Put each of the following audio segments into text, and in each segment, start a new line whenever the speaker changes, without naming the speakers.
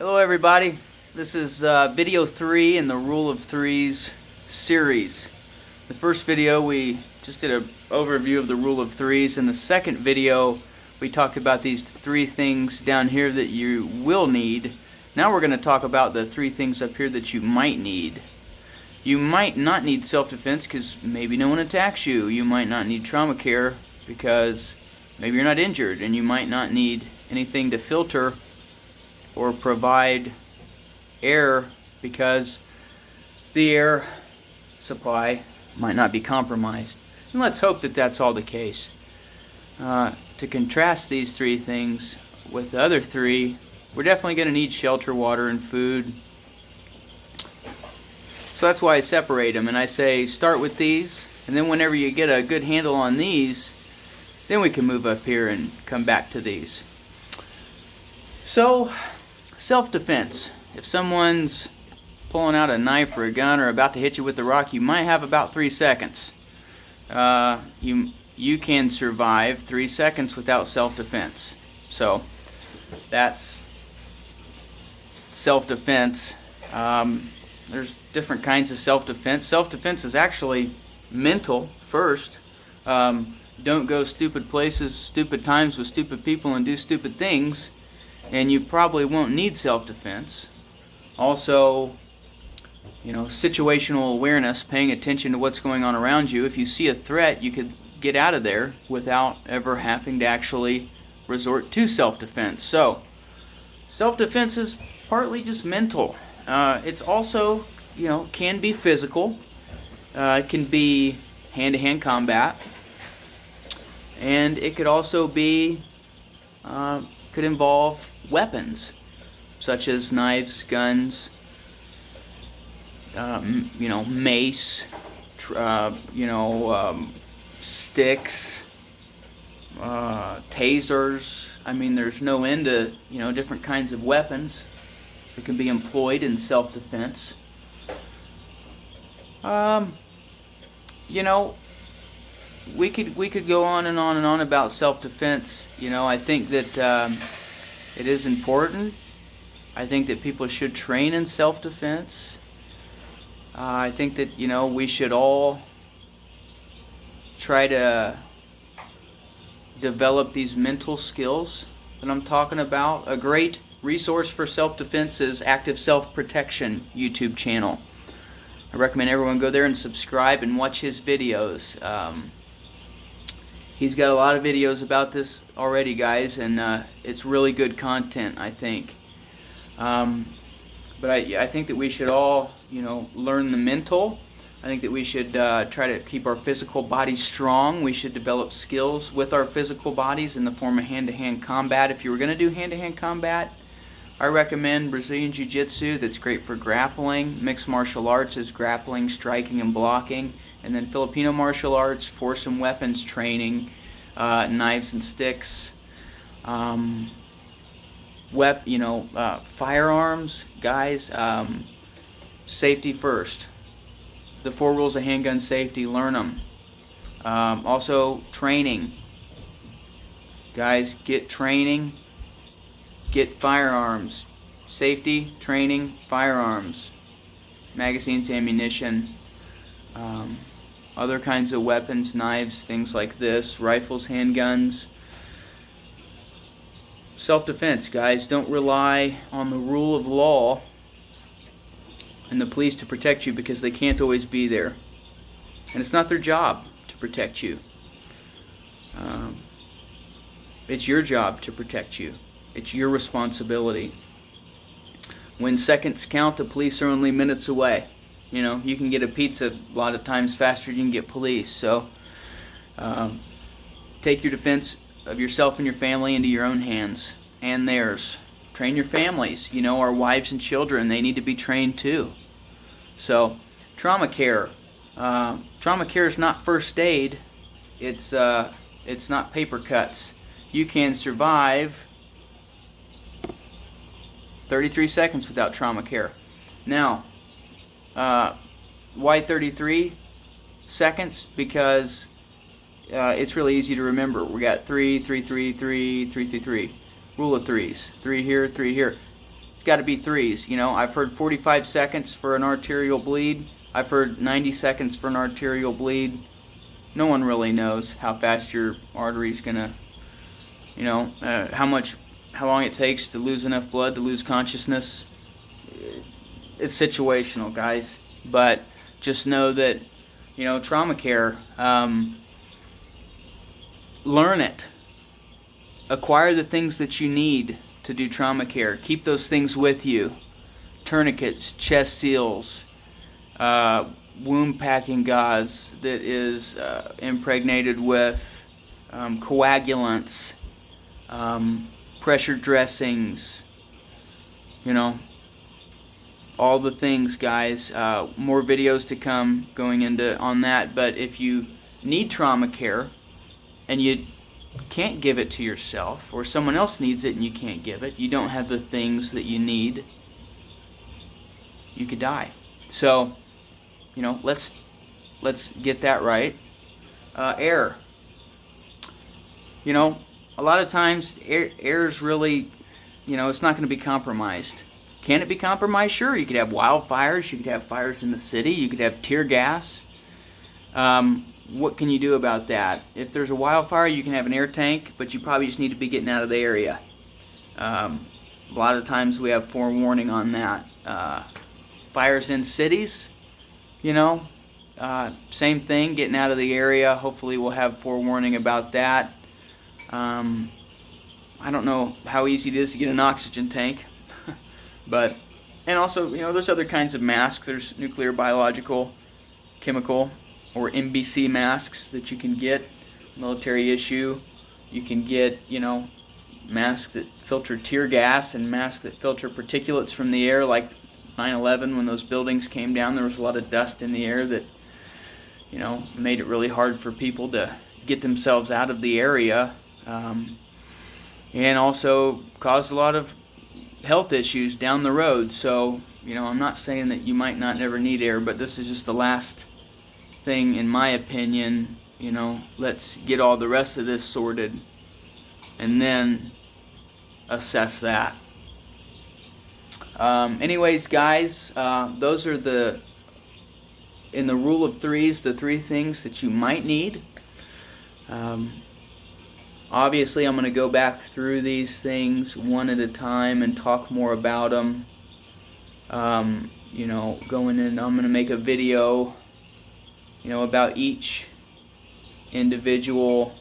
Hello everybody, this is video 3 in the Rule of Threes series. The first video we just did an overview of the Rule of Threes. In the second video we talked about these 3 things down here that you will need. Now we're going to talk about the 3 things up here that you might need. You might not need self-defense because maybe no one attacks you. You might not need trauma care because maybe you're not injured, and you might not need anything to filter or provide air because the air supply might not be compromised. And let's hope that that's all the case. To contrast these 3 things with the other 3, we're definitely going to need shelter, water, and food. So that's why I separate them, and I say start with these, and then whenever you get a good handle on these, then we can move up here and come back to these. So, self-defense. If someone's pulling out a knife or a gun or about to hit you with a rock, you might have about 3 seconds. You can survive 3 seconds without self-defense. So that's self-defense. There's different kinds of self-defense. Self-defense is actually mental first. Don't go stupid places, stupid times with stupid people and do stupid things, and you probably won't need self-defense. Also, situational awareness, paying attention to what's going on around you. If you see a threat, you could get out of there without ever having to actually resort to self-defense. So, self-defense is partly just mental. It's also, can be physical. It can be hand-to-hand combat. And it could also be, could involve weapons, such as knives, guns, mace, sticks, tasers. I mean, there's no end to, different kinds of weapons that can be employed in self-defense. We could go on and on and on about self-defense. I think that it is important. I think that people should train in self-defense. I think that we should all try to develop these mental skills that I'm talking about. A great resource for self-defense is Active Self-Protection YouTube channel. I recommend everyone go there and subscribe and watch his videos. He's got a lot of videos about this already, guys, and it's really good content, I think. But I think that we should all, learn the mental. I think that we should try to keep our physical bodies strong. We should develop skills with our physical bodies in the form of hand-to-hand combat. If you were going to do hand-to-hand combat, I recommend Brazilian Jiu-Jitsu. That's great for grappling. Mixed martial arts is grappling, striking, and blocking. And then Filipino martial arts, force and weapons training, knives and sticks, firearms, guys. Safety first. The 4 rules of handgun safety, learn them. Also, training. Guys, get training, get firearms. Safety, training, firearms, magazines, ammunition, other kinds of weapons, knives, things like this, rifles, handguns. Self-defense, guys. Don't rely on the rule of law and the police to protect you, because they can't always be there. And it's not their job to protect you. It's your job to protect you. It's your responsibility. When seconds count, the police are only minutes away. You can get a pizza a lot of times faster than you can get police. So take your defense of yourself and your family into your own hands and theirs. Train your families. Our wives and children, they need to be trained too. So, trauma care. Trauma care is not first aid. It's not paper cuts. You can survive 33 seconds without trauma care. Now, why 33 seconds? Because it's really easy to remember. We got 3, 3, 3, 3, 3, 3, 3. Rule of threes. 3 here, 3 here. it's got to be threes. You know, I've heard 45 seconds for an arterial bleed. I've heard 90 seconds for an arterial bleed. No one really knows how fast your artery's gonna, you know, how long it takes to lose enough blood to lose consciousness. It's situational, guys. But just know that, you know, trauma care, learn it. Acquire the things that you need to do trauma care. Keep those things with you. Tourniquets, chest seals, wound packing gauze that is impregnated with coagulants, pressure dressings, you know, all the things, guys. More videos to come going into on that. But if you need trauma care and you can't give it to yourself, or someone else needs it and you can't give it, you don't have the things that you need, you could die. So, you know, let's get that right. Air. You know, a lot of times air is really, you know, it's not going to be compromised. Can it be compromised? Sure. You could have wildfires. You could have fires in the city. You could have tear gas. What can you do about that? If there's a wildfire, you can have an air tank, but you probably just need to be getting out of the area. A lot of times we have forewarning on that. Fires in cities, you know, same thing, getting out of the area. Hopefully we'll have forewarning about that. I don't know how easy it is to get an oxygen tank, but, and also, you know, there's other kinds of masks. There's nuclear, biological, chemical, or MBC masks that you can get, military issue. You can get, you know, masks that filter tear gas and masks that filter particulates from the air, like 9/11 when those buildings came down. There was a lot of dust in the air that, you know, made it really hard for people to get themselves out of the area, and also caused a lot of health issues down the road. So, you know, I'm not saying that you might not never need air, but this is just the last thing, in my opinion. You know, let's get all the rest of this sorted and then assess that. Anyways, guys, those are in the rule of threes, the three things that you might need. Obviously, I'm going to go back through these things one at a time and talk more about them. You know, going in, I'm going to make a video, you know, about each individual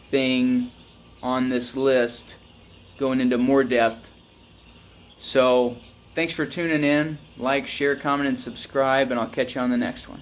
thing on this list, going into more depth. So, thanks for tuning in. Like, share, comment, and subscribe, and I'll catch you on the next one.